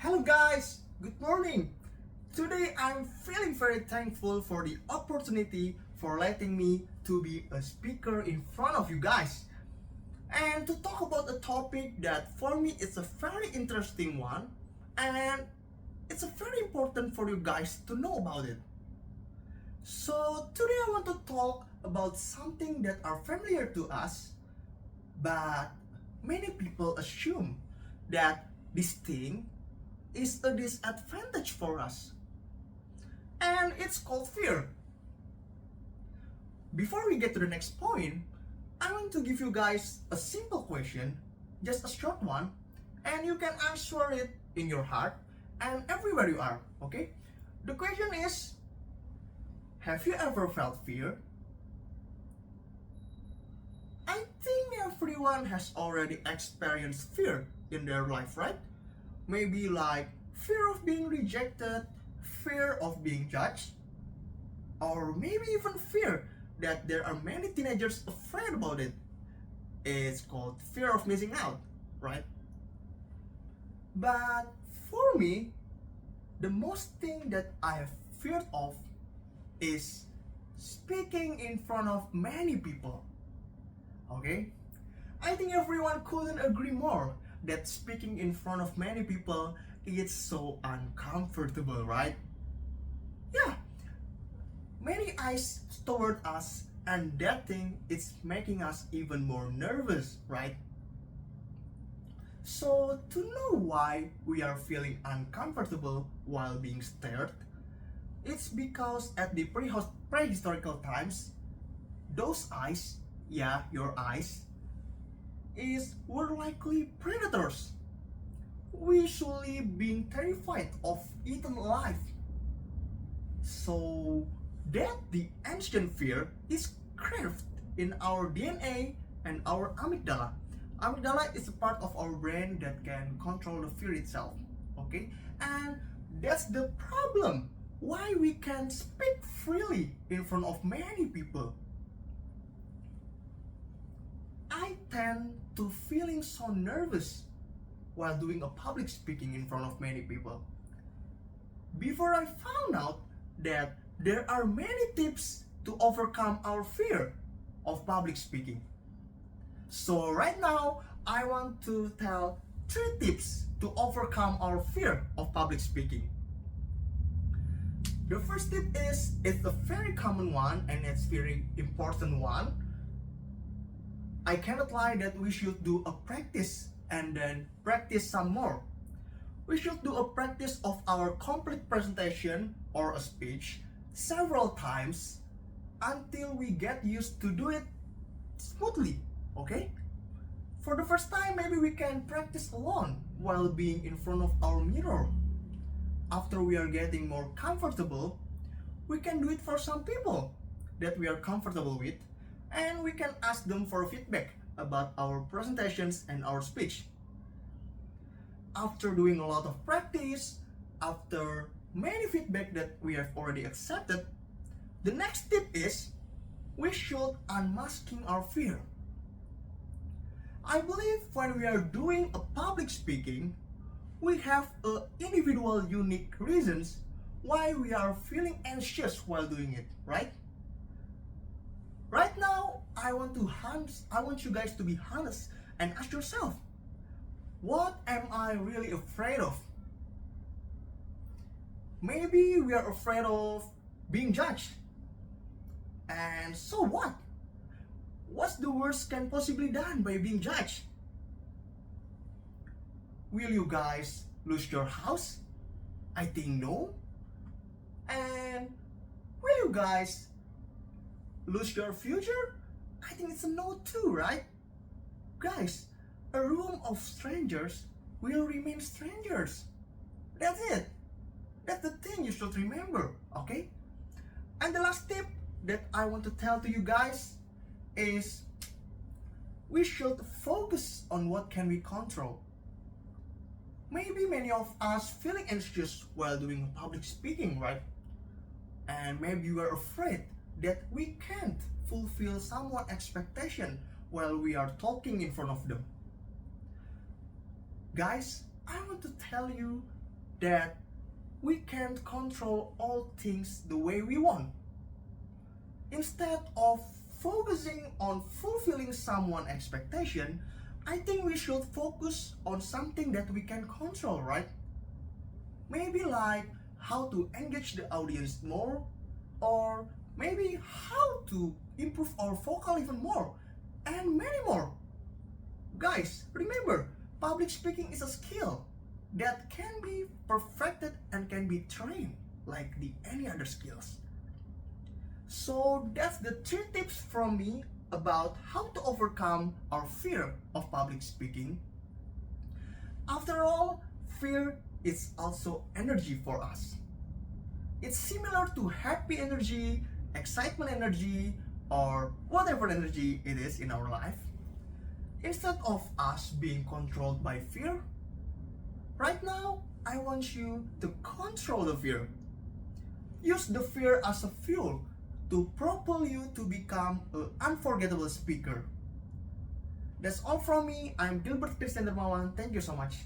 Hello guys, good morning. Today I'm feeling very thankful for the opportunity for letting me to be a speaker in front of you guys and to talk about a topic that for me is a very interesting one and it's a very important for you guys to know about it. So today I want to talk about something that are familiar to us but many people assume that this thing is a disadvantage for us. And it's called fear. Before we get to the next point, I want to give you guys a simple question, just a short one, and you can answer it in your heart and everywhere you are, okay? The question is, have you ever felt fear? I think everyone has already experienced fear in their life, right? Maybe like fear of being rejected, fear of being judged, or maybe even fear that there are many teenagers afraid about it. It's called fear of missing out, right? But for me, the most thing that I have feared of is speaking in front of many people. Okay? I think everyone couldn't agree more that speaking in front of many people is so uncomfortable, right? Yeah, many eyes toward us, and that thing is making us even more nervous, right? So, to know why we are feeling uncomfortable while being stared, it's because at the prehistorical times, those eyes, yeah, your eyes, were likely predators, usually being terrified of eaten alive. So that the ancient fear is carved in our DNA and our amygdala. Amygdala is a part of our brain that can control the fear itself. Okay? And that's the problem. Why we can speak freely in front of many people. I tend to feeling so nervous while doing a public speaking in front of many people. Before I found out that there are many tips to overcome our fear of public speaking. So right now, I want to tell 3 tips to overcome our fear of public speaking. The first tip is, it's a very common one and it's very important one. I cannot lie that we should do a practice and then practice some more. We should do a practice of our complete presentation or a speech several times until we get used to do it smoothly, okay? For the first time, maybe we can practice alone while being in front of our mirror. After we are getting more comfortable, we can do it for some people that we are comfortable with, and we can ask them for feedback about our presentations and our speech. After doing a lot of practice, after many feedback that we have already accepted, the next tip is we should unmasking our fear. I believe when we are doing a public speaking, we have individual unique reasons why we are feeling anxious while doing it, right? Right now, I want you guys to be honest and ask yourself, what am I really afraid of? Maybe we are afraid of being judged. And so what? What's the worst can possibly done by being judged? Will you guys lose your house? I think no. And will you guys lose your future? I think it's a no too, right? Guys, a room of strangers will remain strangers. That's it. That's the thing you should remember, okay? And the last tip that I want to tell to you guys is we should focus on what can we control. Maybe many of us feeling anxious while doing public speaking, right? And maybe you are afraid that we can't fulfill someone's expectation while we are talking in front of them. Guys, I want to tell you that we can't control all things the way we want. Instead of focusing on fulfilling someone's expectation, I think we should focus on something that we can control, right? Maybe like how to engage the audience more, or maybe how to improve our vocal even more, and many more. Guys, remember, public speaking is a skill that can be perfected and can be trained like any other skills. So that's the 3 tips from me about how to overcome our fear of public speaking. After all, fear is also energy for us. It's similar to happy energy, excitement energy, or whatever energy it is in our life. Instead of us being controlled by fear, right now, I want you to control the fear. Use the fear as a fuel to propel you to become an unforgettable speaker. That's all from me. I'm Gilbert Christian Dermawan. Thank you so much.